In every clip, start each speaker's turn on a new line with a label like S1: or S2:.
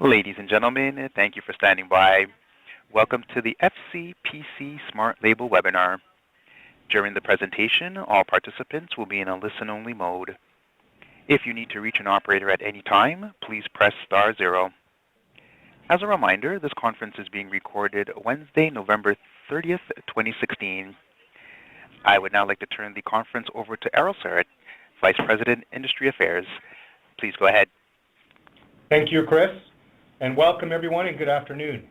S1: Ladies and gentlemen, thank you for standing by. Welcome to the FCPC SmartLabel webinar. During the presentation, all participants will be in a listen-only mode. If you need to reach an operator at any time, please press *0. As a reminder, this conference is being recorded Wednesday, November 30th, 2016. I would now like to turn the conference over to Errol Surratt, Vice President, Industry Affairs. Please go ahead.
S2: Thank you, Chris, and welcome everyone and good afternoon.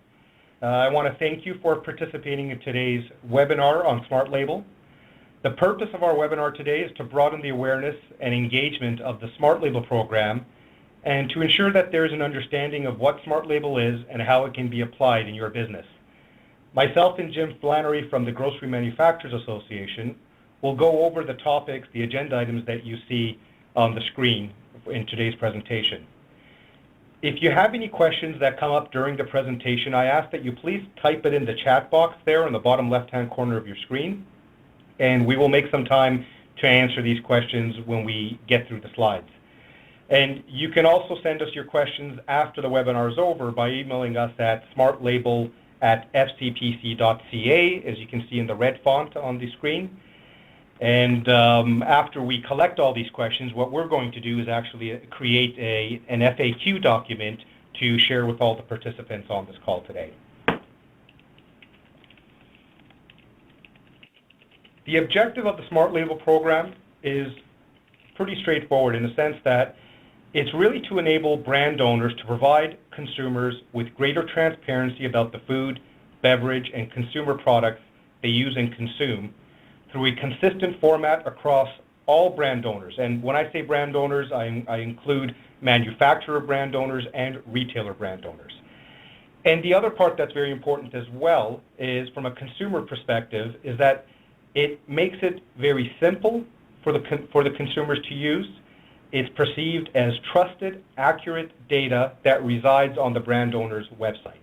S2: I want to thank you for participating in today's webinar on SmartLabel. The purpose of our webinar today is to broaden the awareness and engagement of the SmartLabel program and to ensure that there is an understanding of what SmartLabel is and how it can be applied in your business. Myself and Jim Flannery from the Grocery Manufacturers Association will go over the topics, the agenda items that you see on the screen in today's presentation. If you have any questions that come up during the presentation, I ask that you please type it in the chat box there in the bottom left-hand corner of your screen, and we will make some time to answer these questions when we get through the slides. And you can also send us your questions after the webinar is over by emailing us at smartlabel@fcpc.ca, as you can see in the red font on the screen. And after we collect all these questions, what we're going to do is actually create an FAQ document to share with all the participants on this call today. The objective of the SmartLabel program is pretty straightforward in the sense that it's really to enable brand owners to provide consumers with greater transparency about the food, beverage, and consumer products they use and consume through a consistent format across all brand owners. And when I say brand owners, I include manufacturer brand owners and retailer brand owners. And the other part that's very important as well is, from a consumer perspective, is that it makes it very simple for the consumers to use. It's perceived as trusted, accurate data that resides on the brand owner's website.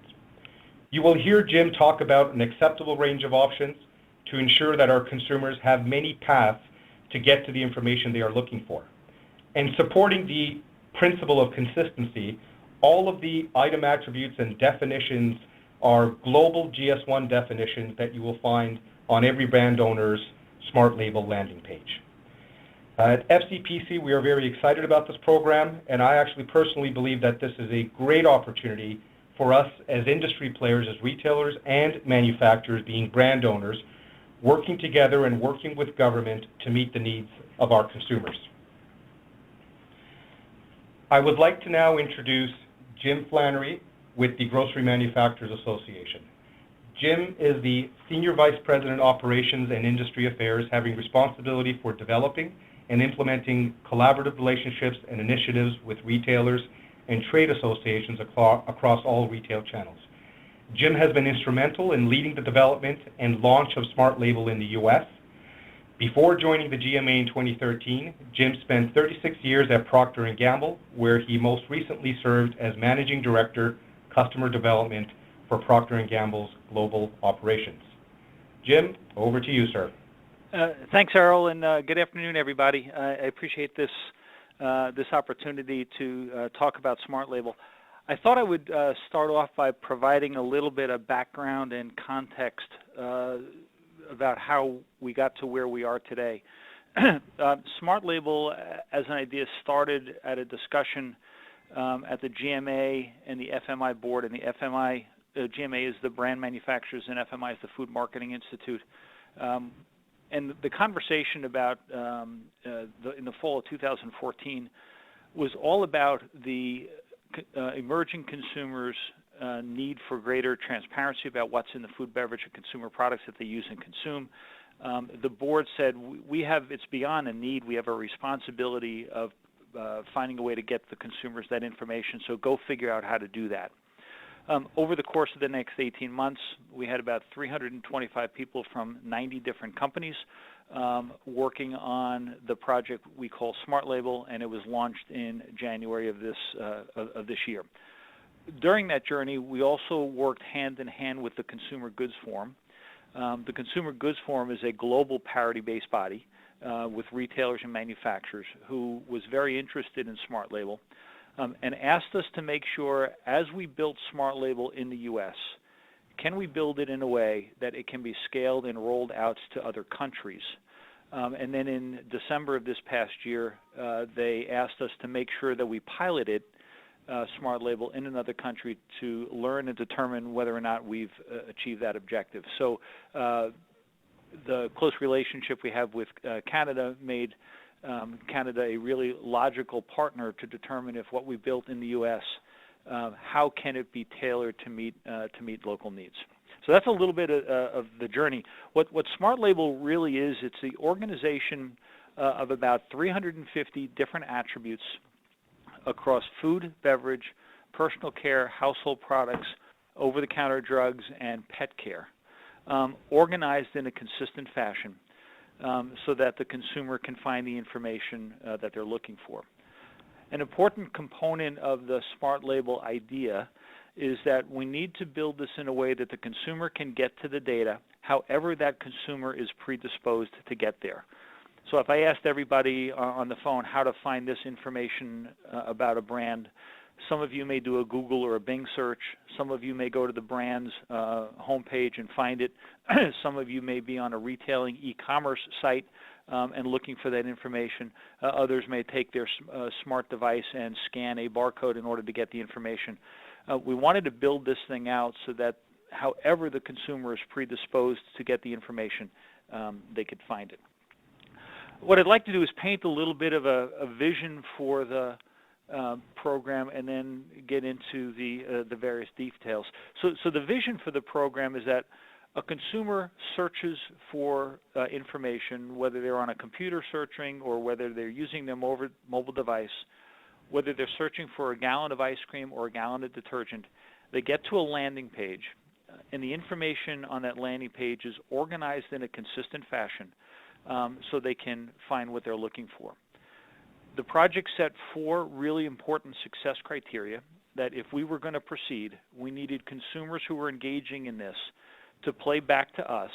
S2: You will hear Jim talk about an acceptable range of options to ensure that our consumers have many paths to get to the information they are looking for. And supporting the principle of consistency, all of the item attributes and definitions are global GS1 definitions that you will find on every brand owner's SmartLabel landing page. At FCPC, we are very excited about this program, and I actually personally believe that this is a great opportunity for us as industry players, as retailers and manufacturers, being brand owners, working together and working with government to meet the needs of our consumers. I would like to now introduce Jim Flannery with the Grocery Manufacturers Association. Jim is the Senior Vice President, Operations and Industry Affairs, having responsibility for developing and implementing collaborative relationships and initiatives with retailers and trade associations across all retail channels. Jim has been instrumental in leading the development and launch of SmartLabel in the U.S. Before joining the GMA in 2013, Jim spent 36 years at Procter & Gamble, where he most recently served as Managing Director, Customer Development for Procter & Gamble's global operations. Jim, over to you, sir.
S3: Thanks, Errol, and good afternoon, everybody. I appreciate this opportunity to talk about SmartLabel. I thought I would start off by providing a little bit of background and context about how we got to where we are today. SmartLabel, as an idea, started at a discussion at the GMA and the FMI board, and the GMA is the brand manufacturers and FMI is the Food Marketing Institute. And the conversation about in the fall of 2014 was all about the emerging consumers' need for greater transparency about what's in the food, beverage, and consumer products that they use and consume. The board said, it's beyond a need, we have a responsibility of finding a way to get the consumers that information, so go figure out how to do that. Over the course of the next 18 months, we had about 325 people from 90 different companies working on the project we call SmartLabel, and it was launched in January of this year. During that journey, we also worked hand in hand with the Consumer Goods Forum. The Consumer Goods Forum is a global parity-based body with retailers and manufacturers who was very interested in SmartLabel. and asked us to make sure, as we built SmartLabel in the U.S., can we build it in a way that it can be scaled and rolled out to other countries? And then in December of this past year, they asked us to make sure that we piloted SmartLabel in another country to learn and determine whether or not we've achieved that objective. So the close relationship we have with Canada made Canada a really logical partner to determine if what we built in the U.S., how can it be tailored to meet local needs. So that's a little bit of the journey. What SmartLabel really is, it's the organization of about 350 different attributes across food, beverage, personal care, household products, over-the-counter drugs, and pet care, organized in a consistent fashion so that the consumer can find the information that they're looking for. An important component of the SmartLabel idea is that we need to build this in a way that the consumer can get to the data however that consumer is predisposed to get there. So if I asked everybody on the phone how to find this information about a brand, some of you may do a Google or a Bing search. Some of you may go to the brand's homepage and find it. Some of you may be on a retailing e-commerce site and looking for that information. Others may take their smart device and scan a barcode in order to get the information. We wanted to build this thing out so that however the consumer is predisposed to get the information, they could find it. What I'd like to do is paint a little bit of a vision for the program and then get into the various details. So the vision for the program is that a consumer searches for information, whether they're on a computer searching or whether they're using their mobile device, whether they're searching for a gallon of ice cream or a gallon of detergent. They get to a landing page, and the information on that landing page is organized in a consistent fashion so they can find what they're looking for. The project set 4 really important success criteria that if we were going to proceed, we needed consumers who were engaging in this to play back to us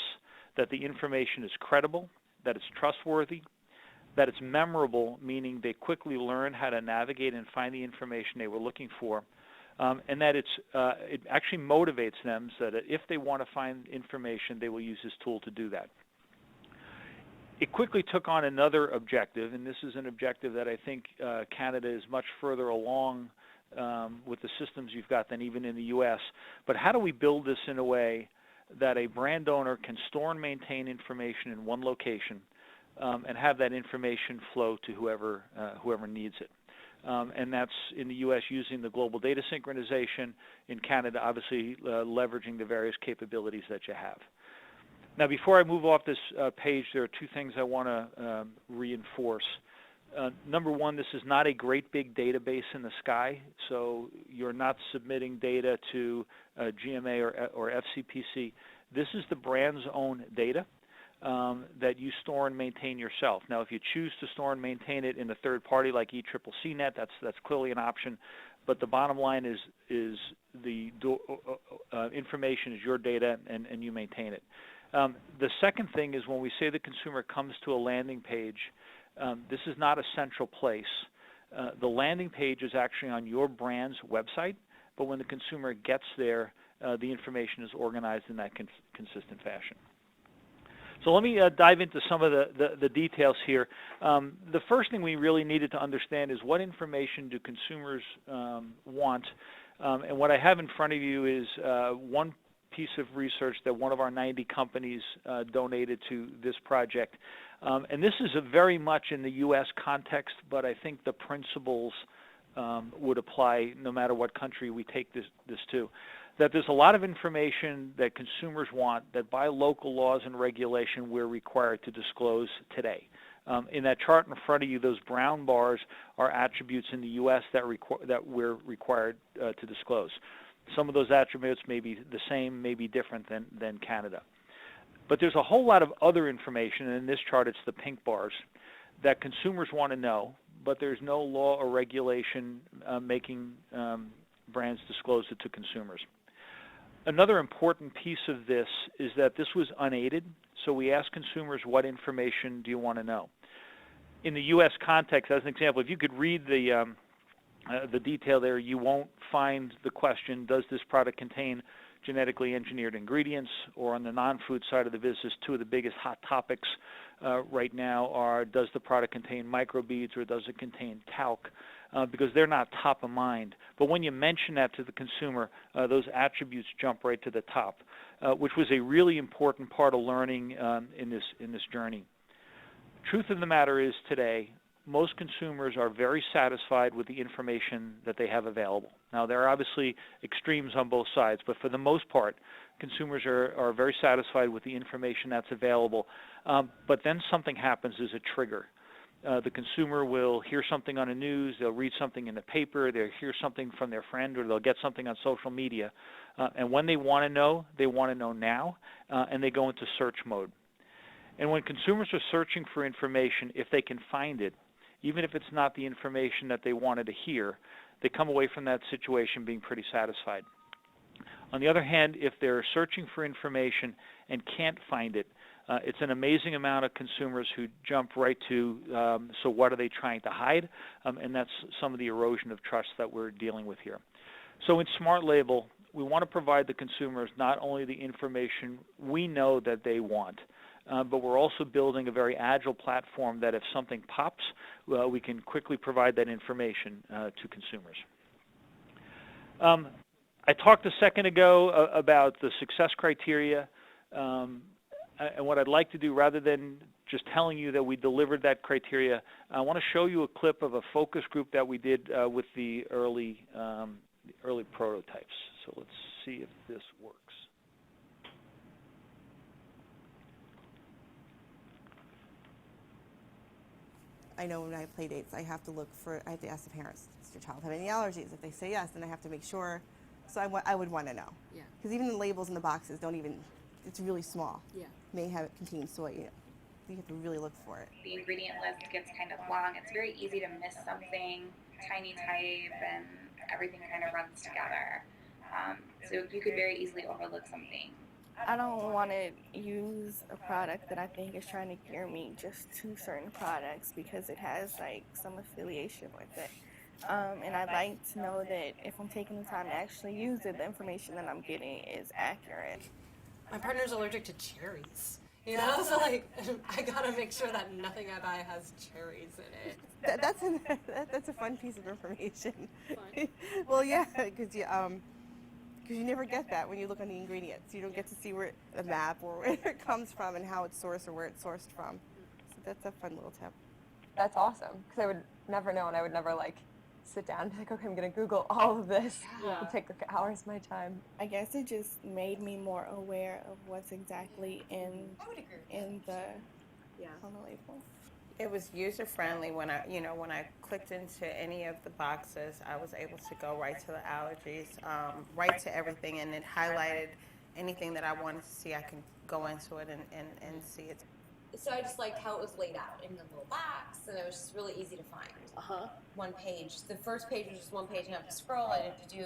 S3: that the information is credible, that it's trustworthy, that it's memorable, meaning they quickly learn how to navigate and find the information they were looking for, and that it actually motivates them so that if they want to find information, they will use this tool to do that. It quickly took on another objective, and this is an objective that I think Canada is much further along with the systems you've got than even in the U.S. But how do we build this in a way that a brand owner can store and maintain information in one location and have that information flow to whoever needs it? And that's in the U.S. using the global data synchronization, in Canada obviously leveraging the various capabilities that you have. Now, before I move off this page, there are 2 things I want to reinforce. Number one, this is not a great big database in the sky, so you're not submitting data to GMA or FCPC. This is the brand's own data that you store and maintain yourself. Now, if you choose to store and maintain it in a third party like ECCCnet, that's clearly an option. But the bottom line is the information is your data, and you maintain it. The second thing is when we say the consumer comes to a landing page, this is not a central place. The landing page is actually on your brand's website, but when the consumer gets there, the information is organized in that consistent fashion. So let me dive into some of the details here. The first thing we really needed to understand is what information do consumers want, and what I have in front of you is one piece of research that one of our 90 companies donated to this project. And this is very much in the U.S. context, but I think the principles would apply no matter what country we take this to. That there's a lot of information that consumers want that by local laws and regulation we're required to disclose today. In that chart in front of you, those brown bars are attributes in the U.S. that we're required to disclose. Some of those attributes may be the same, may be different than Canada. But there's a whole lot of other information, and in this chart it's the pink bars, that consumers want to know, but there's no law or regulation making brands disclose it to consumers. Another important piece of this is that this was unaided, so we asked consumers, what information do you want to know? In the U.S. context, as an example, if you could read the the detail there, you won't find the question, does this product contain genetically engineered ingredients? Or on the non-food side of the business, two of the biggest hot topics right now are, does the product contain microbeads or does it contain talc? Because they're not top of mind. But when you mention that to the consumer, those attributes jump right to the top, which was a really important part of learning in this journey. Truth of the matter is today, most consumers are very satisfied with the information that they have available. Now, there are obviously extremes on both sides, but for the most part, consumers are very satisfied with the information that's available. But then something happens as a trigger. The consumer will hear something on the news, they'll read something in the paper, they'll hear something from their friend, or they'll get something on social media. And when they want to know now, and they go into search mode. And when consumers are searching for information, if they can find it, even if it's not the information that they wanted to hear, they come away from that situation being pretty satisfied. On the other hand, if they're searching for information and can't find it, it's an amazing amount of consumers who jump right to, so what are they trying to hide? And that's some of the erosion of trust that we're dealing with here. So in SmartLabel, we want to provide the consumers not only the information we know that they want, but we're also building a very agile platform that if something pops, we can quickly provide that information to consumers. I talked a second ago about the success criteria, and what I'd like to do, rather than just telling you that we delivered that criteria, I want to show you a clip of a focus group that we did with the early prototypes. So let's see if this works.
S4: I know when I play dates, I have to ask the parents, does your child have any allergies? If they say yes, then I have to make sure. So I would want to know.
S5: Yeah.
S4: Because even the labels in the boxes don't even, it's really small.
S5: Yeah.
S4: May have it contain soy. You have to really look for it.
S6: The ingredient list gets kind of long. It's very easy to miss something, tiny type, and everything kind of runs together. So you could very easily overlook something.
S7: I don't want to use a product that I think is trying to gear me just to certain products because it has like some affiliation with it. And I'd like to know that if I'm taking the time to actually use it, the information that I'm getting is accurate.
S5: My partner's allergic to cherries, you know, so like I gotta make sure that nothing I buy has cherries in it.
S4: That's a fun piece of information. Well, yeah, because you never get that when you look on the ingredients. You don't get to see where the map or where it comes from and how it's sourced or where it's sourced from. So that's a fun little tip.
S8: That's awesome, because I would never know, and I would never like sit down and be like, okay, I'm gonna Google all of this. It'll take like hours of my time.
S7: I guess it just made me more aware of what's exactly on the label.
S9: It was user friendly when I clicked into any of the boxes. I was able to go right to the allergies, right to everything, and it highlighted anything that I wanted to see. I can go into it and see it.
S10: So I just liked how it was laid out in the little box, and it was just really easy to find. One page. The first page was just one page, and I have to scroll. I didn't have to do,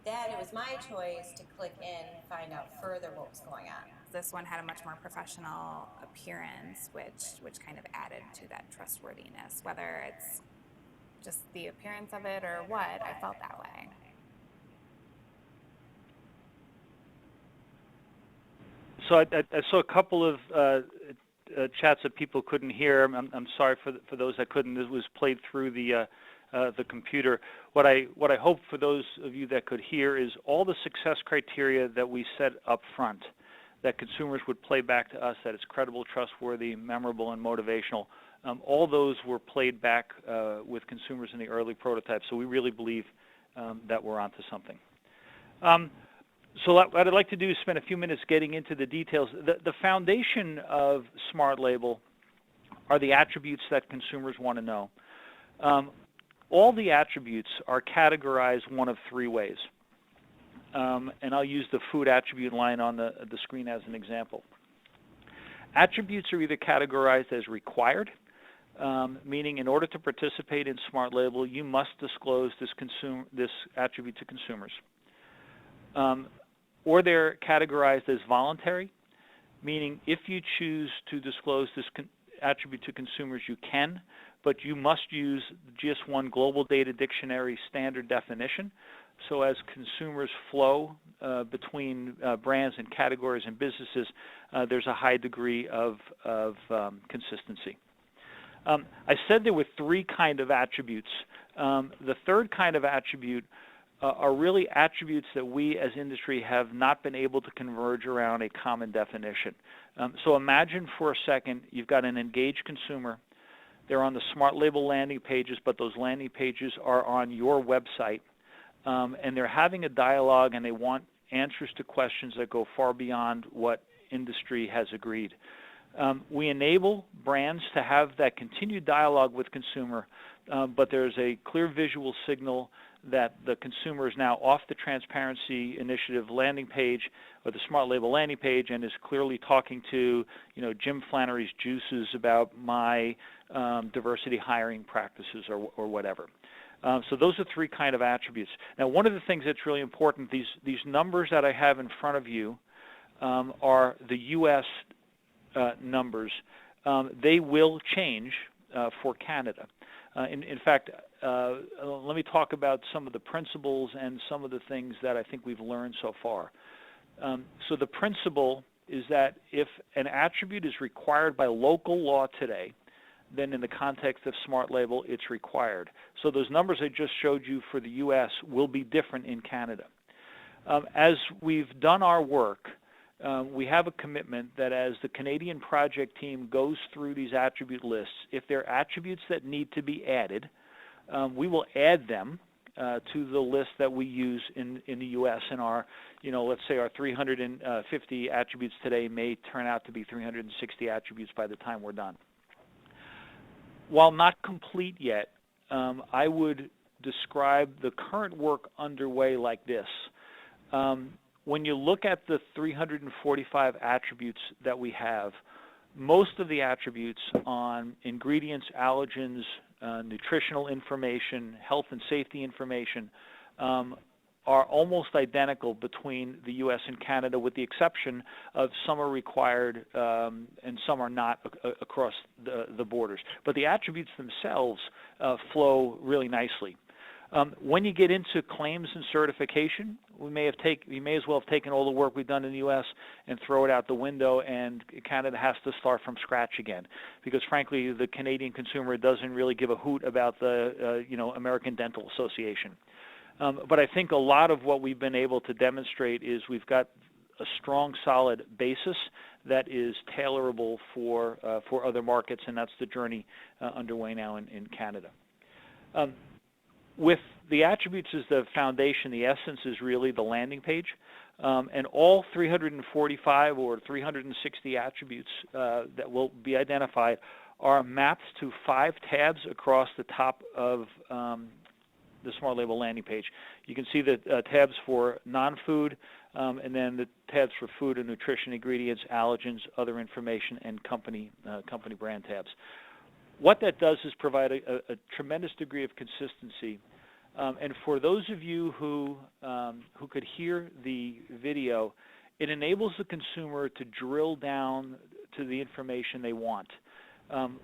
S10: Then it was my choice to click in and find out further what was going on.
S11: This one had a much more professional appearance, which kind of added to that trustworthiness. Whether it's just the appearance of it or what, I felt that way.
S3: So I saw a couple of chats that people couldn't hear. I'm sorry for those that couldn't. This was played through the computer. What I hope for those of you that could hear is all the success criteria that we set up front, that consumers would play back to us, that it's credible, trustworthy, memorable, and motivational. All those were played back with consumers in the early prototypes. So we really believe that we're onto something. So what I'd like to do is spend a few minutes getting into the details. The foundation of SmartLabel are the attributes that consumers want to know. All the attributes are categorized one of three ways. And I'll use the food attribute line on the screen as an example. Attributes are either categorized as required, meaning in order to participate in SmartLabel, you must disclose this attribute to consumers. Or they're categorized as voluntary, meaning if you choose to disclose this attribute to consumers, you can, but you must use GS1 Global Data Dictionary standard definition. So as consumers flow between brands and categories and businesses, there's a high degree of consistency. I said there were three kind of attributes. The third kind of attribute are really attributes that we as industry have not been able to converge around a common definition. So imagine for a second you've got an engaged consumer. They're on the SmartLabel landing pages, but those landing pages are on your website. And they're having a dialogue and they want answers to questions that go far beyond what industry has agreed. We enable brands to have that continued dialogue with consumer, but there's a clear visual signal that the consumer is now off the Transparency Initiative landing page or the SmartLabel landing page and is clearly talking to, Jim Flannery's Juices about my diversity hiring practices or whatever. So those are three kind of attributes. Now, one of the things that's really important, these numbers that I have in front of you are the U.S. Numbers. They will change for Canada. In fact, let me talk about some of the principles and some of the things that I think we've learned so far. So the principle is that if an attribute is required by local law today, then in the context of SmartLabel, it's required. So those numbers I just showed you for the U.S. will be different in Canada. As we've done our work, we have a commitment that as the Canadian project team goes through these attribute lists, if there are attributes that need to be added, we will add them to the list that we use in the U.S. and our, let's say our 350 attributes today may turn out to be 360 attributes by the time we're done. While not complete yet, I would describe the current work underway like this. When you look at the 345 attributes that we have, most of the attributes on ingredients, allergens, nutritional information, health and safety information are almost identical between the U.S. and Canada, with the exception of some are required and some are not across the borders. But the attributes themselves flow really nicely. When you get into claims and certification, we may as well have taken all the work we've done in the U.S. and throw it out the window, and Canada has to start from scratch again, because frankly, the Canadian consumer doesn't really give a hoot about the American Dental Association. But I think a lot of what we've been able to demonstrate is we've got a strong, solid basis that is tailorable for other markets, and that's the journey underway now in Canada. With the attributes as the foundation, the essence is really the landing page, and all 345 or 360 attributes that will be identified are mapped to 5 tabs across the top of the SmartLabel landing page. You can see the tabs for non-food, and then the tabs for food and nutrition, ingredients, allergens, other information, and company brand tabs. What that does is provide a tremendous degree of consistency. And for those of you who could hear the video, it enables the consumer to drill down to the information they want.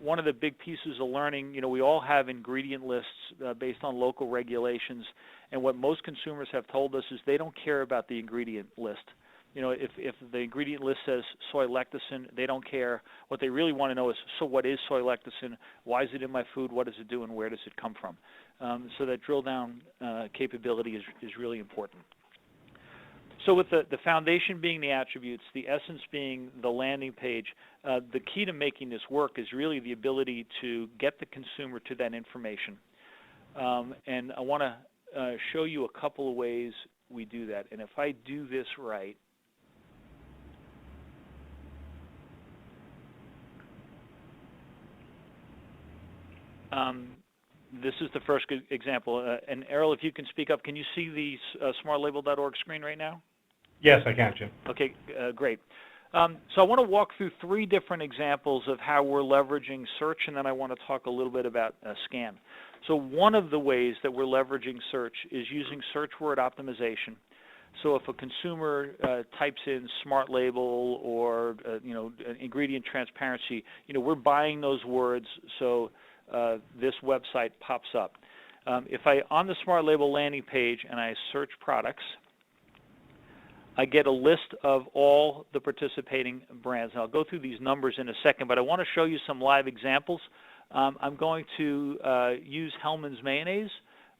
S3: One of the big pieces of learning, we all have ingredient lists based on local regulations, and what most consumers have told us is they don't care about the ingredient list. If the ingredient list says soy lecithin, they don't care. What they really want to know is, so what is soy lecithin? Why is it in my food? What does it do, and where does it come from? So that drill down capability is really important. So with the foundation being the attributes, the essence being the landing page, the key to making this work is really the ability to get the consumer to that information. And I want to show you a couple of ways we do that. And if I do this right, this is the first example. And Errol, if you can speak up, can you see the smartlabel.org screen right now?
S2: Yes, I can, Jim.
S3: Okay, great. So I want to walk through 3 different examples of how we're leveraging search, and then I want to talk a little bit about scan. So one of the ways that we're leveraging search is using search word optimization. So if a consumer types in SmartLabel or ingredient transparency, we're buying those words. So this website pops up. If on the SmartLabel landing page and I search products, I get a list of all the participating brands. And I'll go through these numbers in a second, but I want to show you some live examples. I'm going to use Hellmann's mayonnaise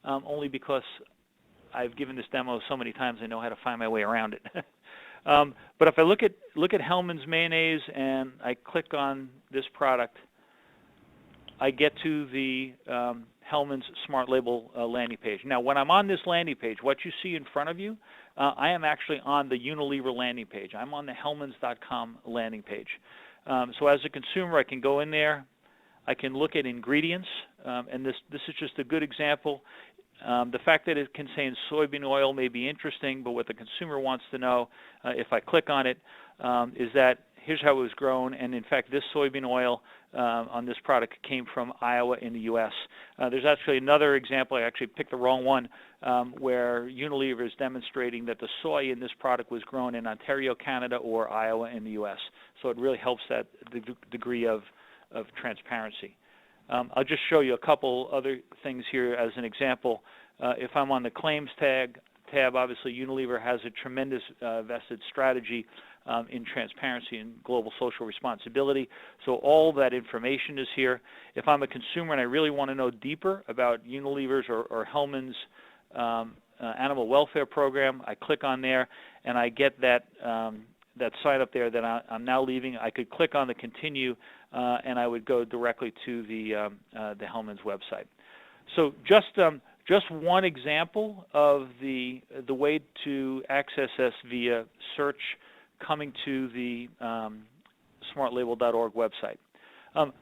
S3: only because I've given this demo so many times I know how to find my way around it. But if I look at Hellmann's mayonnaise and I click on this product, I get to the Hellmann's SmartLabel landing page. Now, when I'm on this landing page, what you see in front of you, I am actually on the Unilever landing page. I'm on the Hellmann's.com landing page. So as a consumer, I can go in there. I can look at ingredients, and this is just a good example. The fact that it contains soybean oil may be interesting, but what the consumer wants to know, if I click on it, is that here's how it was grown, and in fact, this soybean oil on this product came from Iowa in the U.S. There's actually another example, I actually picked the wrong one, where Unilever is demonstrating that the soy in this product was grown in Ontario, Canada, or Iowa in the U.S. So it really helps that degree of transparency. I'll just show you a couple other things here as an example. If I'm on the claims tab, obviously Unilever has a tremendous vested strategy in transparency and global social responsibility. So all that information is here. If I'm a consumer and I really want to know deeper about Unilever's or Hellmann's animal welfare program, I click on there and I get that sign up there that I'm now leaving. I could click on the continue and I would go directly to the Hellmann's website. So just one example of the way to access us via search coming to the smartlabel.org website.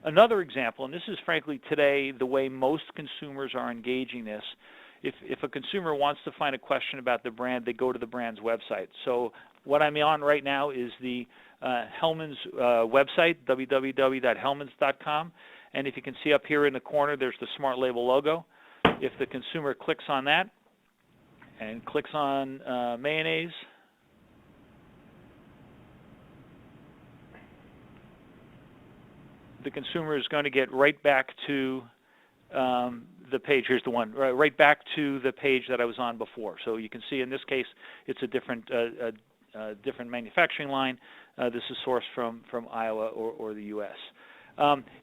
S3: Another example, and this is frankly today the way most consumers are engaging this, if a consumer wants to find a question about the brand, they go to the brand's website. So what I'm on right now is the Hellmann's website, www.hellmanns.com, and if you can see up here in the corner, there's the SmartLabel logo. If the consumer clicks on that and clicks on mayonnaise, the consumer is going to get right back to the page. Here's the one, right back to the page that I was on before. So you can see in this case, it's a different manufacturing line. This is sourced from Iowa or the U.S.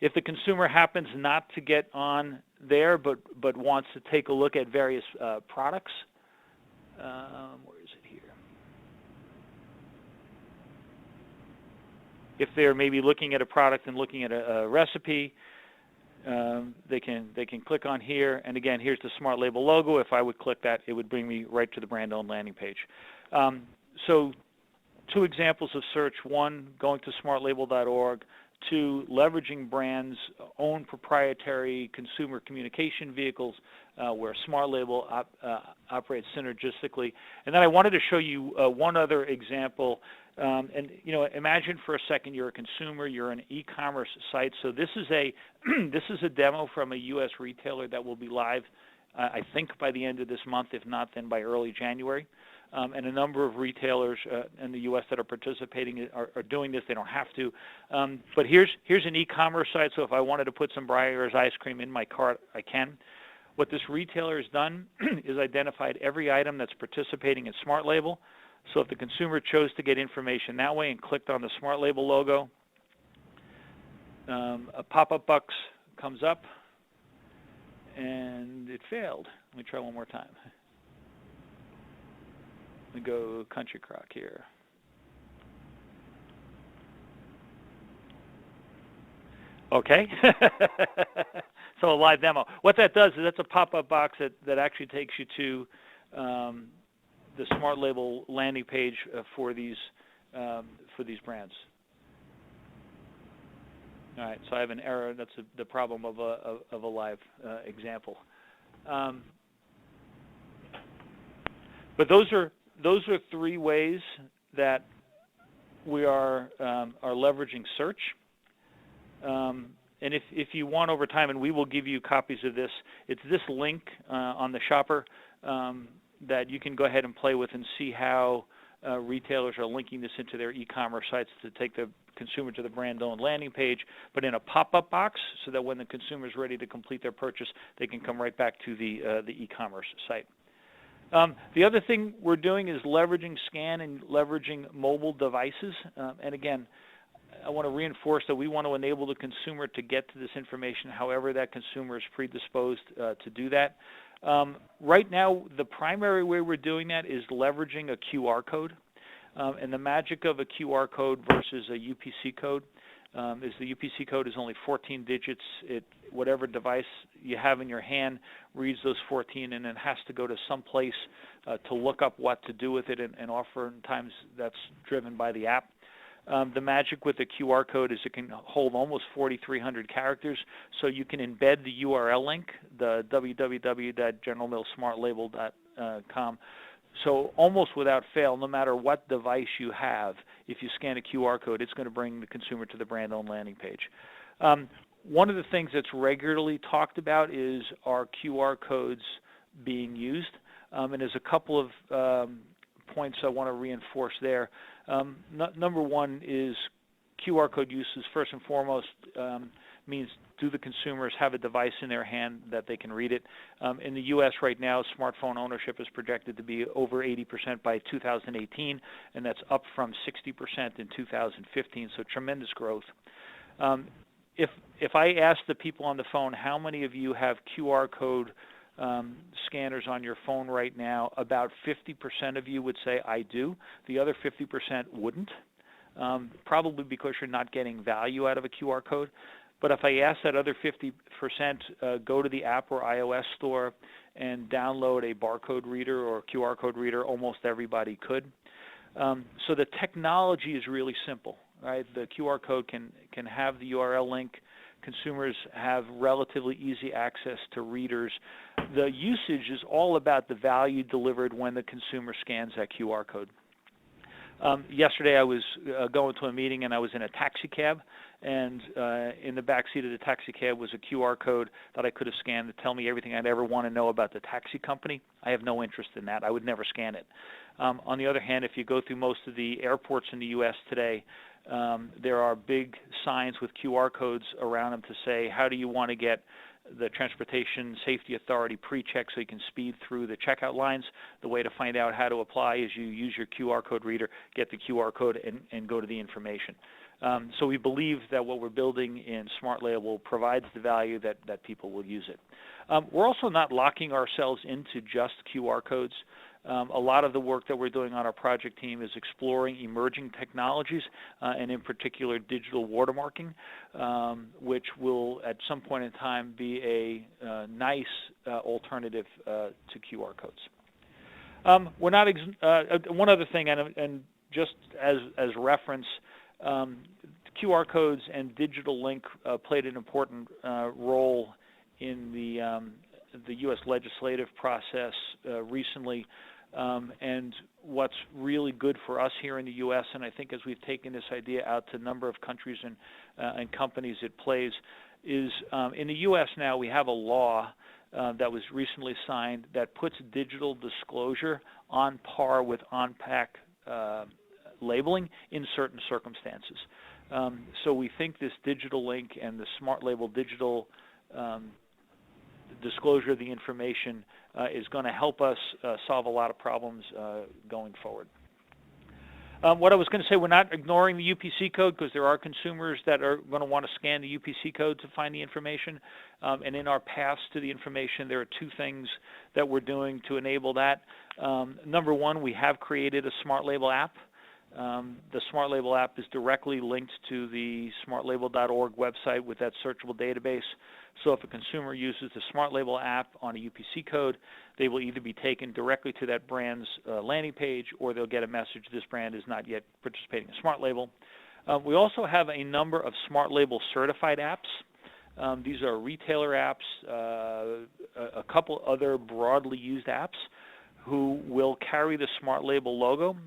S3: If the consumer happens not to get on there but wants to take a look at various products, where is it here? If they're maybe looking at a product and looking at a recipe, they can click on here, and again, here's the SmartLabel logo. If I would click that, it would bring me right to the brand-owned landing page. So two examples of search: one, going to smartlabel.org; two, leveraging brands' own proprietary consumer communication vehicles where SmartLabel operates synergistically. And then I wanted to show you one other example. And imagine for a second you're a consumer, you're an e-commerce site. So this is a demo from a U.S. retailer that will be live, I think, by the end of this month. If not, then by early January. And a number of retailers in the U.S. that are participating are doing this. They don't have to. But here's an e-commerce site. So if I wanted to put some Breyer's ice cream in my cart, I can. What this retailer has done is identified every item that's participating in SmartLabel. So if the consumer chose to get information that way and clicked on the SmartLabel logo, a pop-up box comes up, and it failed. Let me try one more time. Let me go Country Crock here. Okay. So a live demo. What that does is that's a pop-up box that actually takes you to the SmartLabel landing page for these brands. All right, so I have an error. That's the problem of a live example. But those are three ways that we are leveraging search. And if you want over time, and we will give you copies of this, it's this link on the shopper that you can go ahead and play with and see how retailers are linking this into their e-commerce sites to take the consumer to the brand-owned landing page, but in a pop-up box so that when the consumer is ready to complete their purchase, they can come right back to the e-commerce site. The other thing we're doing is leveraging scan and leveraging mobile devices. And again, I want to reinforce that we want to enable the consumer to get to this information however that consumer is predisposed to do that. Right now, the primary way we're doing that is leveraging a QR code. And the magic of a QR code versus a UPC code is the UPC code is only 14 digits. Whatever device you have in your hand reads those 14, and it has to go to some place to look up what to do with it, and oftentimes that's driven by the app. The magic with the QR code is it can hold almost 4,300 characters, so you can embed the URL link, the www.generalmillssmartlabel.com. So almost without fail, no matter what device you have, if you scan a QR code, it's going to bring the consumer to the brand-owned landing page. One of the things that's regularly talked about is our QR codes being used, and there's a couple of points I want to reinforce there. Number one is QR code uses first and foremost means do the consumers have a device in their hand that they can read it? In the U.S. right now, smartphone ownership is projected to be over 80% by 2018, and that's up from 60% in 2015, so tremendous growth. If I ask the people on the phone, how many of you have QR code scanners on your phone right now, about 50% of you would say, I do. The other 50% wouldn't, probably because you're not getting value out of a QR code. But if I ask that other 50%, go to the App or iOS store and download a barcode reader or QR code reader, almost everybody could. So the technology is really simple, right? The QR code can have the URL link. Consumers have relatively easy access to readers. The usage is all about the value delivered when the consumer scans that QR code. Yesterday I was going to a meeting and I was in a taxi cab, and in the back seat of the taxi cab was a QR code that I could have scanned to tell me everything I'd ever want to know about the taxi company. I have no interest in that. I would never scan it. On the other hand, if you go through most of the airports in the U.S. today, there are big signs with QR codes around them to say, how do you want to get the Transportation Safety Authority pre-check so you can speed through the checkout lines? The way to find out how to apply is you use your QR code reader, get the QR code, and go to the information. So we believe that what we're building in SmartLabel provides the value that people will use it. We're also not locking ourselves into just QR codes. A lot of the work that we're doing on our project team is exploring emerging technologies, and in particular digital watermarking, which will at some point in time be a nice alternative to QR codes. We're not one other thing, and just as reference, QR codes and digital link played an important role in the U.S. legislative process recently. And what's really good for us here in the U.S., and I think as we've taken this idea out to a number of countries and companies it plays, is in the U.S. now we have a law that was recently signed that puts digital disclosure on par with on-pack labeling in certain circumstances. So we think this digital link and the SmartLabel digital disclosure of the information is going to help us solve a lot of problems going forward. What I was going to say, we're not ignoring the UPC code because there are consumers that are going to want to scan the UPC code to find the information. And in our paths to the information, there are two things that we're doing to enable that. Number one, we have created a SmartLabel app. The SmartLabel app is directly linked to the smartlabel.org website with that searchable database. So if a consumer uses the SmartLabel app on a UPC code, they will either be taken directly to that brand's landing page, or they'll get a message this brand is not yet participating in SmartLabel. We also have a number of SmartLabel certified apps. These are retailer apps, a couple other broadly used apps who will carry the SmartLabel logo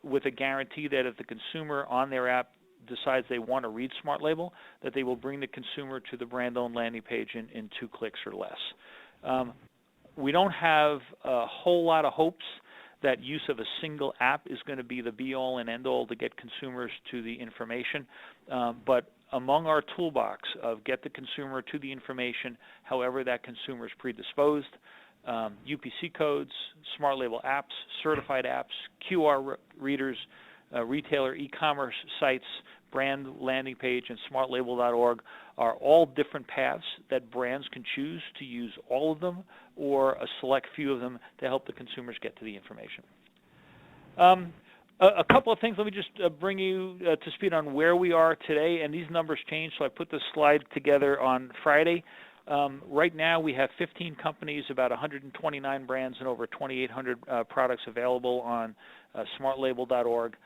S3: with a guarantee that if the consumer on their app decides they want to read SmartLabel, that they will bring the consumer to the brand-owned landing page in 2 clicks or less. We don't have a whole lot of hopes that use of a single app is going to be the be-all and end-all to get consumers to the information. But among our toolbox of get the consumer to the information, however that consumer is predisposed, UPC codes, SmartLabel apps, certified apps, QR readers, retailer e-commerce sites, brand landing page, and smartlabel.org are all different paths that brands can choose to use all of them or a select few of them to help the consumers get to the information. A couple of things, let me just bring you to speed on where we are today, and these numbers change, so I put this slide together on Friday. Right now we have 15 companies, about 129 brands, and over 2,800 products available on smartlabel.org.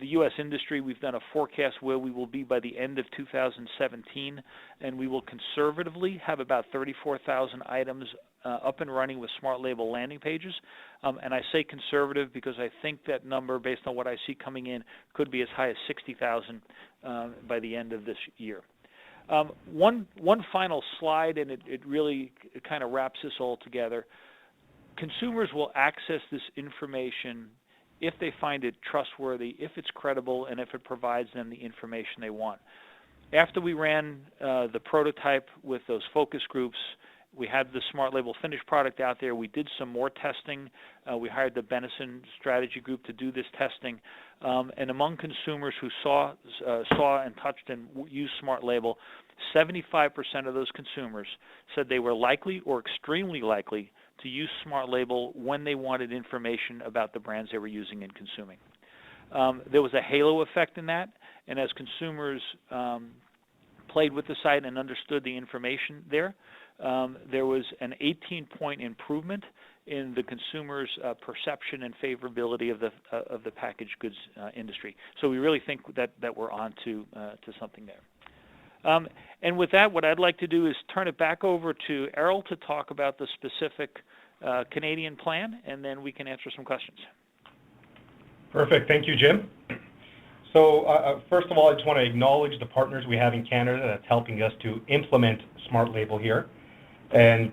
S3: The U.S. industry, we've done a forecast where we will be by the end of 2017, and we will conservatively have about 34,000 items up and running with SmartLabel landing pages. And I say conservative because I think that number, based on what I see coming in, could be as high as 60,000 by the end of this year. One final slide, and it really kind of wraps this all together. Consumers will access this information if they find it trustworthy, if it's credible, and if it provides them the information they want. After we ran the prototype with those focus groups, we had the SmartLabel finished product out there. We did some more testing. We hired the Benison Strategy Group to do this testing. And among consumers who saw and touched and used SmartLabel, 75% of those consumers said they were likely or extremely likely to use SmartLabel when they wanted information about the brands they were using and consuming. There was a halo effect in that, and as consumers played with the site and understood the information there was an 18-point improvement in the consumer's perception and favorability of the packaged goods industry. So we really think that we're on to something there. And with that, what I'd like to do is turn it back over to Errol to talk about the specific Canadian plan, and then we can answer some questions.
S2: Perfect. Thank you, Jim. So first of all, I just want to acknowledge the partners we have in Canada that's helping us to implement SmartLabel here. And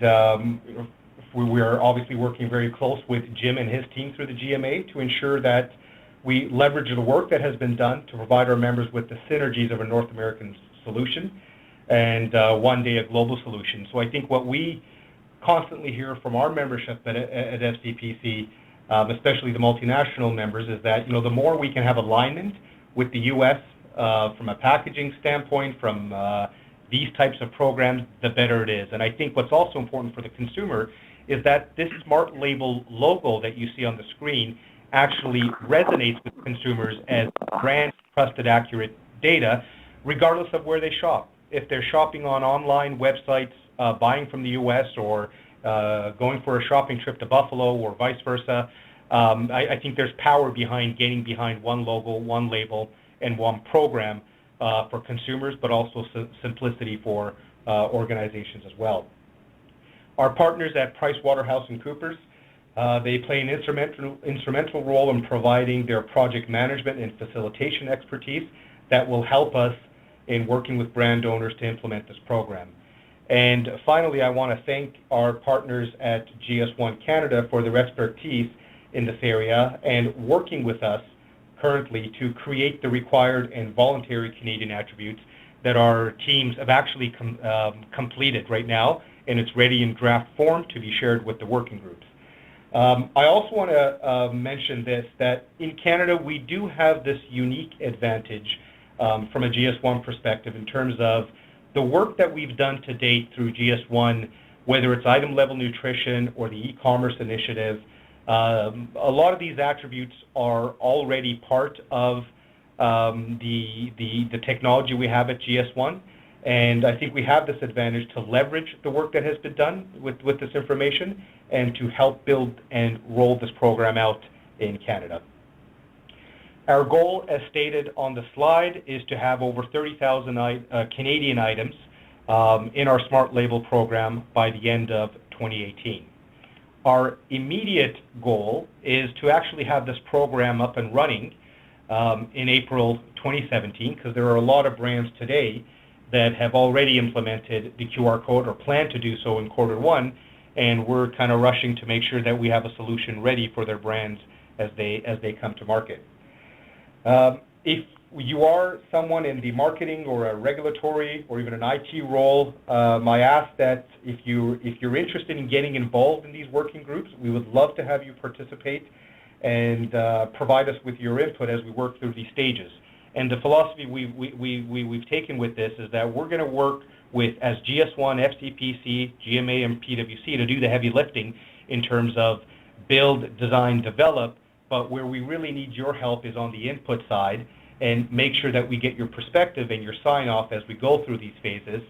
S2: we are obviously working very close with Jim and his team through the GMA to ensure that we leverage the work that has been done to provide our members with the synergies of a North American solution and one day a global solution. So I think what we constantly hear from our membership at FCPC, especially the multinational members, is that the more we can have alignment with the U.S. From a packaging standpoint, from these types of programs, the better it is. And I think what's also important for the consumer is that this SmartLabel logo that you see on the screen actually resonates with consumers as brand trusted, accurate data, regardless of where they shop. If they're shopping on online websites, buying from the U.S. or going for a shopping trip to Buffalo or vice versa, I think there's power behind getting behind one logo, one label, and one program for consumers, but also simplicity for organizations as well. Our partners at PricewaterhouseCoopers, they play an instrumental role in providing their project management and facilitation expertise that will help us in working with brand owners to implement this program. And finally, I want to thank our partners at GS1 Canada for their expertise in this area and working with us currently to create the required and voluntary Canadian attributes that our teams have actually completed right now, and it's ready in draft form to be shared with the working groups. I also want to mention this, that in Canada we do have this unique advantage from a GS1 perspective in terms of the work that we've done to date through GS1, whether it's item level nutrition or the e-commerce initiative. A lot of these attributes are already part of the technology we have at GS1, and I think we have this advantage to leverage the work that has been done with this information and to help build and roll this program out in Canada. Our goal, as stated on the slide, is to have over 30,000 Canadian items in our SmartLabel program by the end of 2018. Our immediate goal is to actually have this program up and running in April 2017, because there are a lot of brands today that have already implemented the QR code or plan to do so in Q1, and we're kind of rushing to make sure that we have a solution ready for their brands as they come to market. If you are someone in the marketing or a regulatory or even an IT role, I ask that if you're interested in getting involved in these working groups, we would love to have you participate and provide us with your input as we work through these stages. And the philosophy we've taken with this is that we're going to work with, as GS1, FCPC, GMA, and PwC, to do the heavy lifting in terms of build, design, develop, but where we really need your help is on the input side, and make sure that we get your perspective and your sign-off as we go through these phases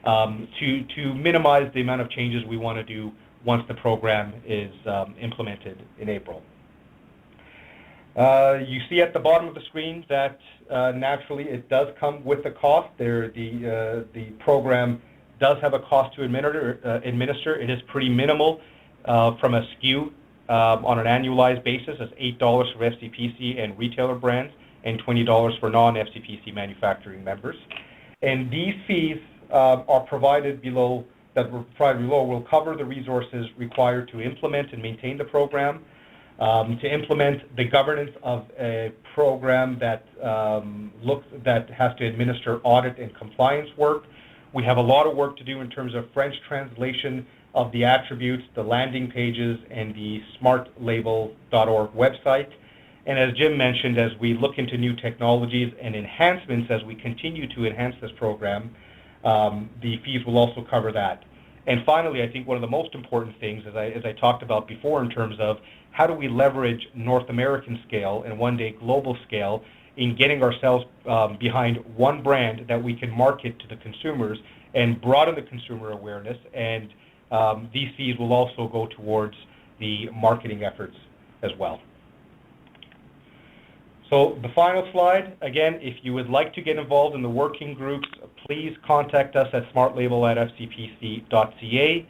S2: to minimize the amount of changes we want to do once the program is implemented in April. You see at the bottom of the screen that naturally it does come with a cost. The program does have a cost to administer. It is pretty minimal from a SKU on an annualized basis. It's $8 for FCPC and retailer brands, and $20 for non-FCPC manufacturing members. And these fees are provided below, will cover the resources required to implement and maintain the program, to implement the governance of a program that has to administer audit and compliance work. We have a lot of work to do in terms of French translation of the attributes, the landing pages, and the SmartLabel.org website. And as Jim mentioned, as we look into new technologies and enhancements, as we continue to enhance this program, the fees will also cover that. And finally, I think one of the most important things, as I talked about before, in terms of how do we leverage North American scale and one day global scale in getting ourselves behind one brand that we can market to the consumers and broaden the consumer awareness, and these fees will also go towards the marketing efforts as well. So the final slide, again, if you would like to get involved in the working groups, please contact us at smartlabel@fcpc.ca.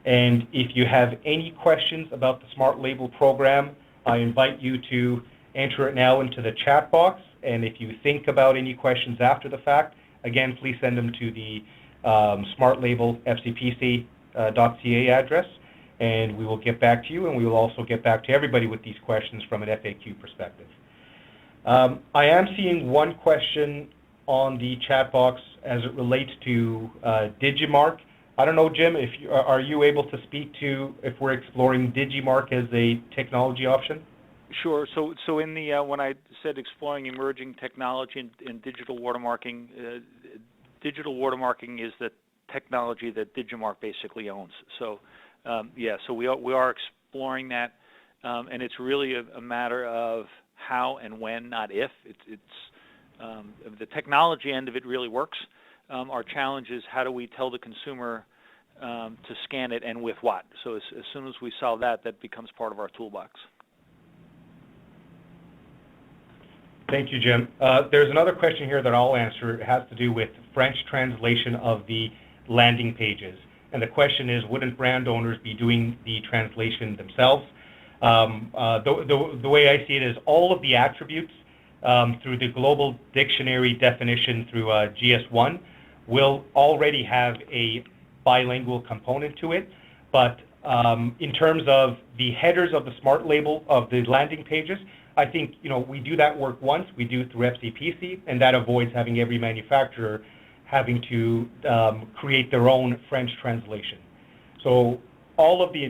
S2: And if you have any questions about the SmartLabel program, I invite you to enter it now into the chat box. And if you think about any questions after the fact, again, please send them to the smartlabel@fcpc.ca address, and we will get back to you, and we will also get back to everybody with these questions from an FAQ perspective. I am seeing one question on the chat box as it relates to Digimarc. I don't know, Jim, are you able to speak to if we're exploring Digimarc as a technology option?
S3: Sure. So in the when I said exploring emerging technology in digital watermarking is the technology that Digimarc basically owns. So yeah, so we are exploring that, and it's really a matter of how and when, not if. It's the technology end of it really works. Our challenge is how do we tell the consumer to scan it and with what? So as soon as we solve that, that becomes part of our toolbox.
S2: Thank you, Jim. There's another question here that I'll answer. It has to do with French translation of the landing pages. And the question is, wouldn't brand owners be doing the translation themselves? The way I see it is all of the attributes through the global dictionary definition through GS1 will already have a bilingual component to it. But in terms of the headers of the SmartLabel of the landing pages, I think we do that work once. We do it through FCPC, and that avoids having every manufacturer having to create their own French translation. So all of the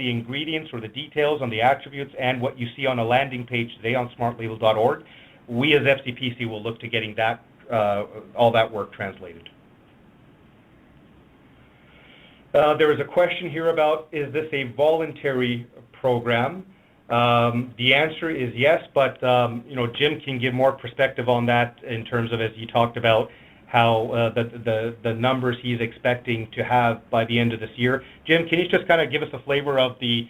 S2: ingredients or the details on the attributes and what you see on a landing page today on smartlabel.org, we as FCPC will look to getting that all that work translated. There is a question here about, is this a voluntary program? The answer is yes, but Jim can give more perspective on that in terms of, as he talked about, how the numbers he's expecting to have by the end of this year. Jim, can you just kind of give us a flavor of the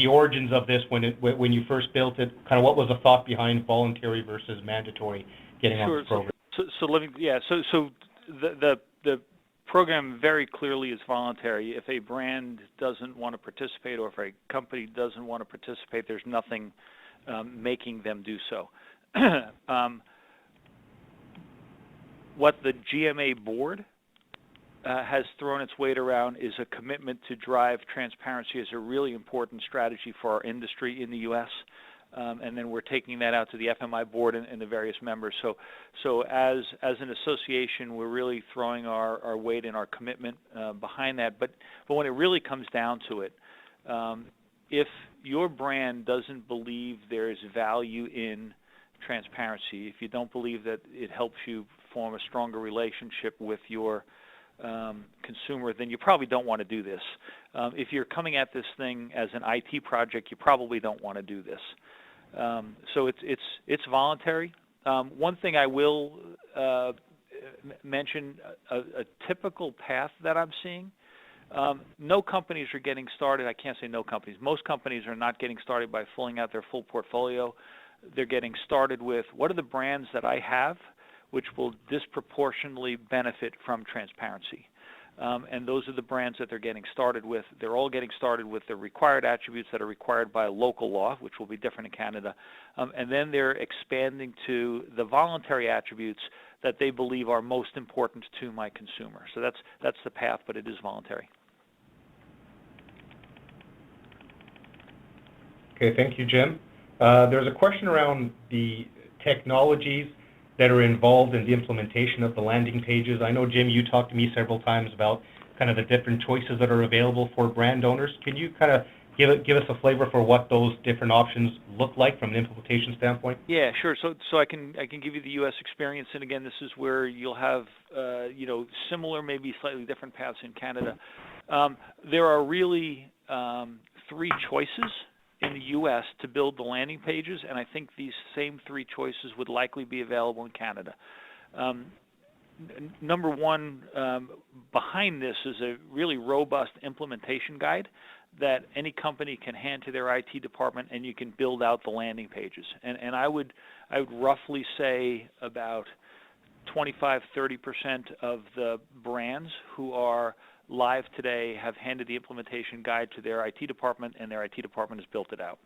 S2: origins of this when you first built it? Kind of what was the thought behind voluntary versus mandatory getting on the program?
S3: So the program very clearly is voluntary. If a brand doesn't want to participate, or if a company doesn't want to participate, there's nothing making them do so. What the GMA board has thrown its weight around is a commitment to drive transparency as a really important strategy for our industry in the U.S. And then we're taking that out to the FMI board and the various members. So as an association, we're really throwing our weight and our commitment behind that. But when it really comes down to it, if your brand doesn't believe there is value in transparency, if you don't believe that it helps you form a stronger relationship with your consumer, then you probably don't want to do this. If you're coming at this thing as an IT project, you probably don't want to do this. So it's voluntary. One thing I will mention, a typical path that I'm seeing, no companies are getting started. I can't say no companies. Most companies are not getting started by filling out their full portfolio. They're getting started with, what are the brands that I have which will disproportionately benefit from transparency? And those are the brands that they're getting started with. They're all getting started with the required attributes that are required by local law, which will be different in Canada. And then they're expanding to the voluntary attributes that they believe are most important to my consumer. So that's the path, but it is voluntary.
S2: Okay, thank you, Jim. There's a question around the technologies that are involved in the implementation of the landing pages. I know, Jim, you talked to me several times about kind of the different choices that are available for brand owners. Can you kind of give us a flavor for what those different options look like from an implementation standpoint?
S3: Yeah, sure. So I can give you the U.S. experience, and again, this is where you'll have similar, maybe slightly different paths in Canada. There are really three choices in the U.S. to build the landing pages, and I think these same three choices would likely be available in Canada. Number one, behind this is a really robust implementation guide that any company can hand to their IT department, and you can build out the landing pages. And I would roughly say about 25-30% of the brands who are live today have handed the implementation guide to their IT department, and their IT department has built it out.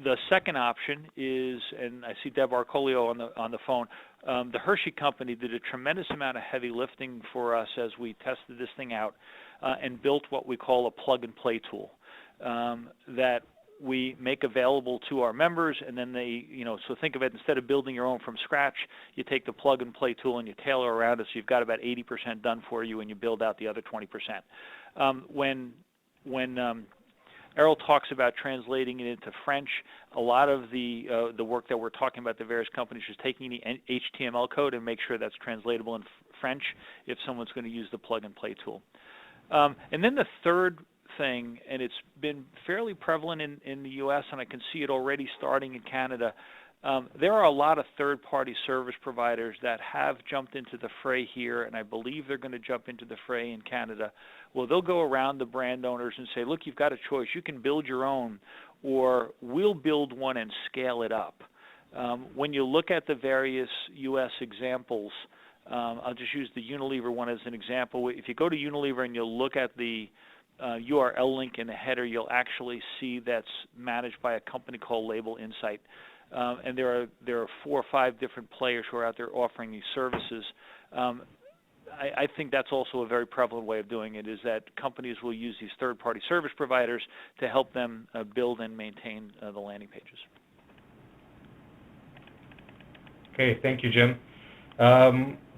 S3: The second option is, and I see Deb Arcolio on the phone, the Hershey company did a tremendous amount of heavy lifting for us as we tested this thing out and built what we call a plug-and-play tool that we make available to our members, and then they, so think of it, instead of building your own from scratch, you take the plug-and-play tool and you tailor around it, so you've got about 80% done for you, and you build out the other 20%. When Errol talks about translating it into French, a lot of the work that we're talking about, the various companies, is taking the HTML code and make sure that's translatable in French if someone's going to use the plug-and-play tool. And then the third thing, and it's been fairly prevalent in the U.S., and I can see it already starting in Canada, there are a lot of third-party service providers that have jumped into the fray here, and I believe they're going to jump into the fray in Canada. Well, they'll go around the brand owners and say, look, you've got a choice. You can build your own, or we'll build one and scale it up. When you look at the various U.S. examples, I'll just use the Unilever one as an example. If you go to Unilever and you look at the URL link in the header, you'll actually see that's managed by a company called Label Insight. And there are 4 or 5 different players who are out there offering these services. I think that's also a very prevalent way of doing it, is that companies will use these third-party service providers to help them build and maintain the landing pages.
S2: Okay, thank you, Jim.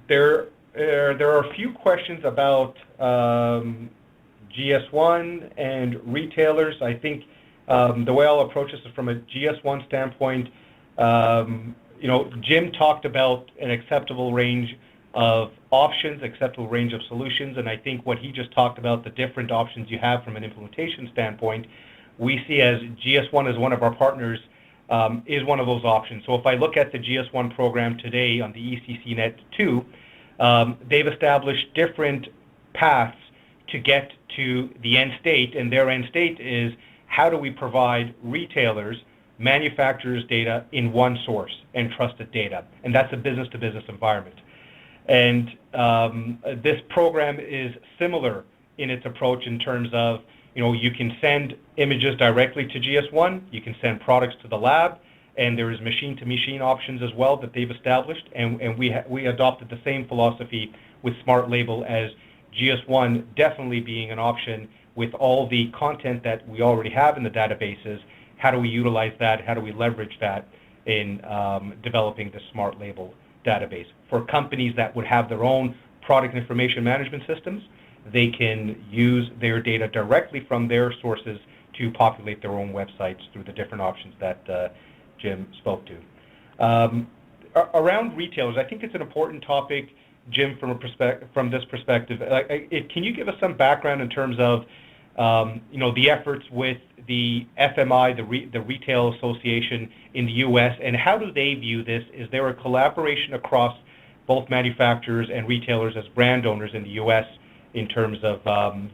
S2: There are a few questions about GS1 and retailers. I think the way I'll approach this is from a GS1 standpoint. Jim talked about an acceptable range of options, acceptable range of solutions, and I think what he just talked about, the different options you have from an implementation standpoint, we see as GS1 as one of our partners is one of those options. So if I look at the GS1 program today on the ECCnet 2, they've established different paths to get to the end state, and their end state is, how do we provide retailers manufacturers' data in one source and trusted data? And that's a business-to-business environment. And this program is similar in its approach in terms of, you can send images directly to GS1, you can send products to the lab, and there's machine-to-machine options as well that they've established, and we adopted the same philosophy with SmartLabel as GS1 definitely being an option with all the content that we already have in the databases. How do we utilize that? How do we leverage that in developing the SmartLabel database? For companies that would have their own product information management systems, they can use their data directly from their sources to populate their own websites through the different options that Jim spoke to. Around retailers, I think it's an important topic, Jim, from this perspective. Can you give us some background in terms of the efforts with the FMI, the Retail Association in the U.S., and how do they view this? Is there a collaboration across both manufacturers and retailers as brand owners in the U.S. in terms of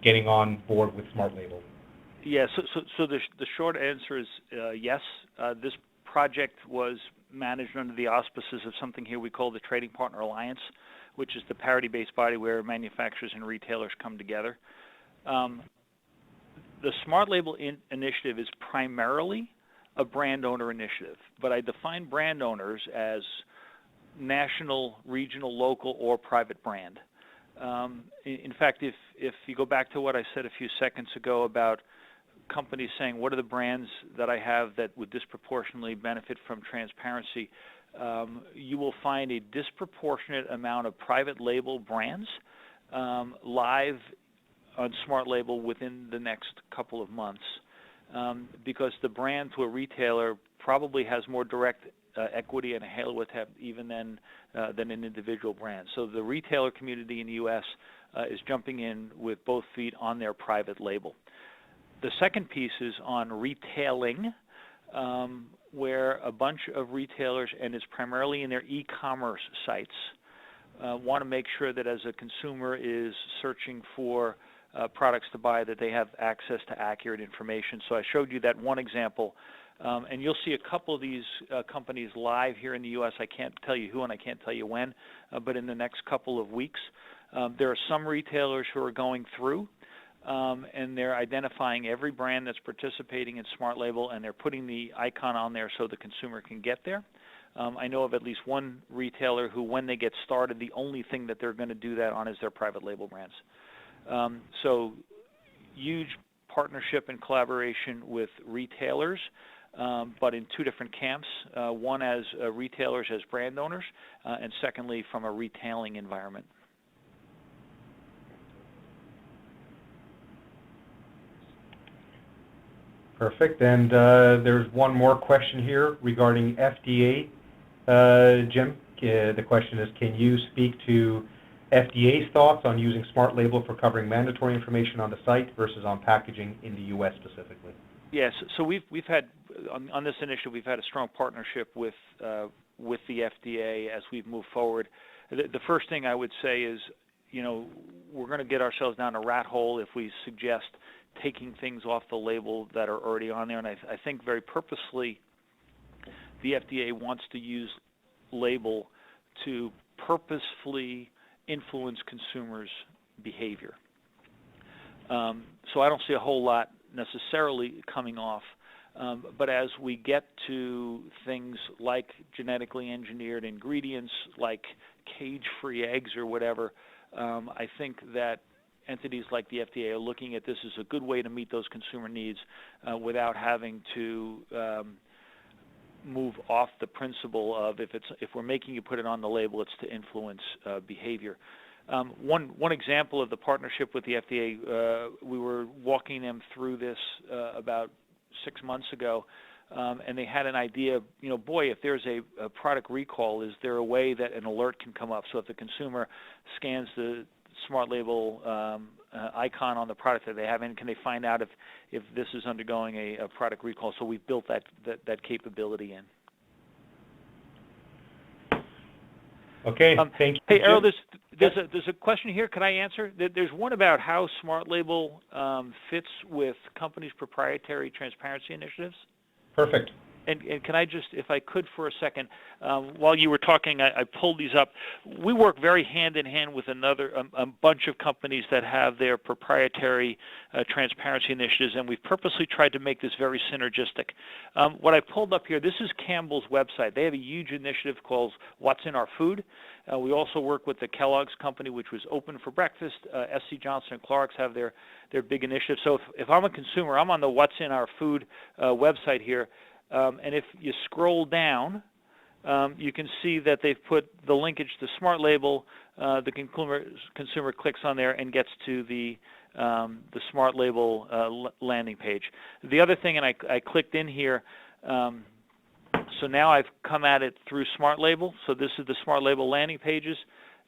S2: getting on board with SmartLabel?
S3: Yeah, so the short answer is yes. This project was managed under the auspices of something here we call the Trading Partner Alliance, which is the parity-based body where manufacturers and retailers come together. The SmartLabel initiative is primarily a brand owner initiative, but I define brand owners as national, regional, local, or private brand. In fact, if you go back to what I said a few seconds ago about companies saying, what are the brands that I have that would disproportionately benefit from transparency, you will find a disproportionate amount of private label brands live on SmartLabel within the next couple of months, because the brand to a retailer probably has more direct equity and a halo with it even than an individual brand. So the retailer community in the U.S. Is jumping in with both feet on their private label. The second piece is on retailing, where a bunch of retailers, and it's primarily in their e-commerce sites, want to make sure that as a consumer is searching for products to buy, that they have access to accurate information. So I showed you that one example, and you'll see a couple of these companies live here in the U.S. I can't tell you who and I can't tell you when, but in the next couple of weeks. There are some retailers who are going through and they're identifying every brand that's participating in SmartLabel, and they're putting the icon on there so the consumer can get there. I know of at least one retailer who, when they get started, the only thing that they're going to do that on is their private label brands. So huge partnership and collaboration with retailers, but in two different camps, one as retailers, as brand owners, and secondly from a retailing environment.
S2: Perfect. And there's one more question here regarding FDA. Jim, the question is, can you speak to FDA's thoughts on using SmartLabel for covering mandatory information on the site versus on packaging in the U.S. specifically?
S3: Yes. So we've had on this initiative, we've had a strong partnership with the FDA as we've moved forward. The first thing I would say is, we're going to get ourselves down a rat hole if we suggest taking things off the label that are already on there. And I think very purposely the FDA wants to use label to purposefully influence consumers' behavior. So I don't see a whole lot necessarily coming off. But as we get to things like genetically engineered ingredients, like cage-free eggs or whatever, I think that entities like the FDA are looking at this as a good way to meet those consumer needs without having to move off the principle of if we're making you put it on the label, it's to influence behavior. One example of the partnership with the FDA, we were walking them through this about 6 months ago, and they had an idea, boy, if there's a product recall, is there a way that an alert can come up? So if the consumer scans the SmartLabel icon on the product that they have, and can they find out if this is undergoing a product recall? So we've built that capability in.
S2: Okay, thank you.
S3: Hey, Errol, there's a question here. Can I answer? There's one about how SmartLabel fits with companies' proprietary transparency initiatives.
S2: Perfect.
S3: And can I just, if I could for a second, while you were talking, I pulled these up. We work very hand in hand with a bunch of companies that have their proprietary transparency initiatives, and we've purposely tried to make this very synergistic. What I pulled up here, this is Campbell's website. They have a huge initiative called What's in Our Food. We also work with the Kellogg's company, which was open for breakfast. SC Johnson and Clark's have their big initiative. So if I'm a consumer, I'm on the What's in Our Food website here. And if you scroll down, you can see that they've put the linkage to SmartLabel. The consumer clicks on there and gets to the SmartLabel landing page. The other thing, and I clicked in here, so now I've come at it through SmartLabel. So this is the SmartLabel landing pages.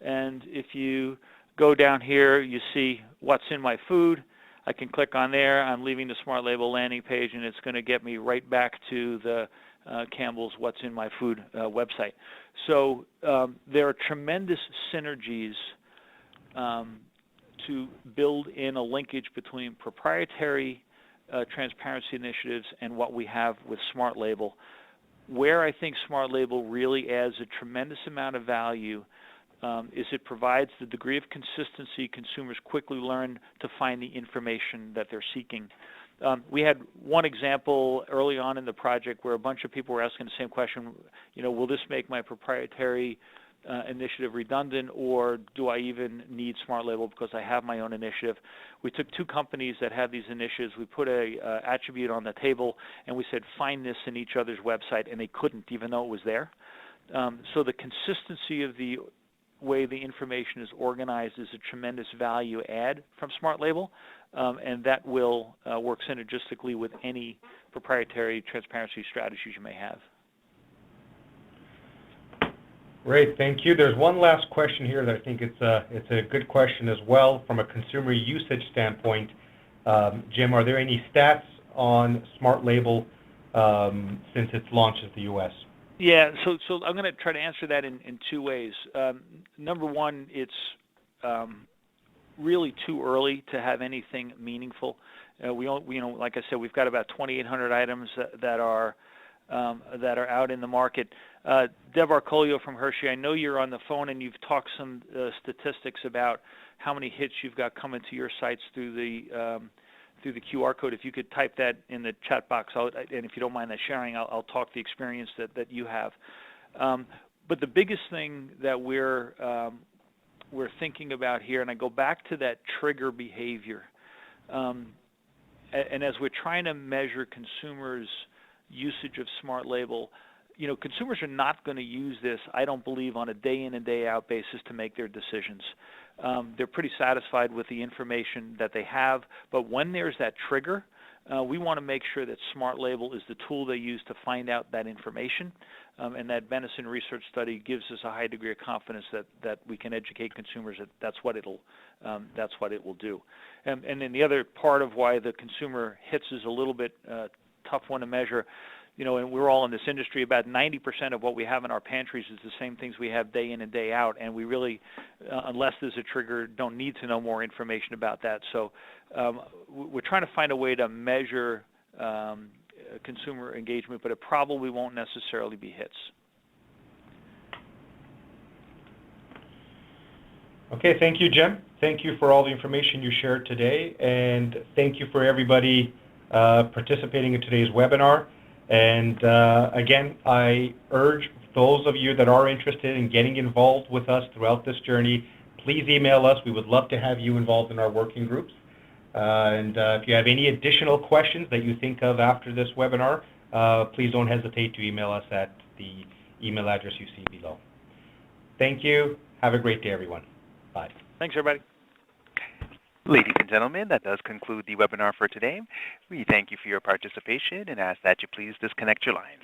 S3: And if you go down here, you see what's in my food. I can click on there. I'm leaving the SmartLabel landing page, and it's going to get me right back to the Campbell's What's in My Food website. So there are tremendous synergies to build in a linkage between proprietary transparency initiatives and what we have with SmartLabel. Where I think SmartLabel really adds a tremendous amount of value is it provides the degree of consistency consumers quickly learn to find the information that they're seeking. We had one example early on in the project where a bunch of people were asking the same question, will this make my proprietary initiative redundant, or do I even need SmartLabel because I have my own initiative? We took two companies that had these initiatives. We put a attribute on the table, and we said, find this in each other's website, and they couldn't, even though it was there. So the consistency of the way the information is organized is a tremendous value add from SmartLabel, and that will work synergistically with any proprietary transparency strategies you may have.
S2: Great, thank you. There's one last question here that I think it's a good question as well from a consumer usage standpoint. Jim, are there any stats on SmartLabel since its launch in the U.S.?
S3: Yeah, so I'm going to try to answer that in two ways. Number one, it's really too early to have anything meaningful. Like I said, we've got about 2,800 items that are out in the market. Deb Arcolio from Hershey, I know you're on the phone and you've talked some statistics about how many hits you've got coming to your sites through the QR code. If you could type that in the chat box, and if you don't mind that sharing, I'll talk the experience that you have. But the biggest thing that we're thinking about here, and I go back to that trigger behavior, and as we're trying to measure consumers' usage of SmartLabel, consumers are not going to use this, I don't believe, on a day in and day out basis to make their decisions. They're pretty satisfied with the information that they have, but when there's that trigger, we want to make sure that SmartLabel is the tool they use to find out that information, and that Benison research study gives us a high degree of confidence that we can educate consumers that that's what it will do. And then the other part of why the consumer hits is a little bit tough one to measure. And we're all in this industry, about 90% of what we have in our pantries is the same things we have day in and day out, and we really, unless there's a trigger, don't need to know more information about that. So we're trying to find a way to measure consumer engagement, but it probably won't necessarily be hits.
S2: Okay, thank you, Jim. Thank you for all the information you shared today, and thank you for everybody participating in today's webinar. And again, I urge those of you that are interested in getting involved with us throughout this journey, please email us. We would love to have you involved in our working groups. And if you have any additional questions that you think of after this webinar, please don't hesitate to email us at the email address you see below. Thank you. Have a great day, everyone. Bye.
S3: Thanks, everybody.
S1: Ladies and gentlemen, that does conclude the webinar for today. We thank you for your participation and ask that you please disconnect your lines.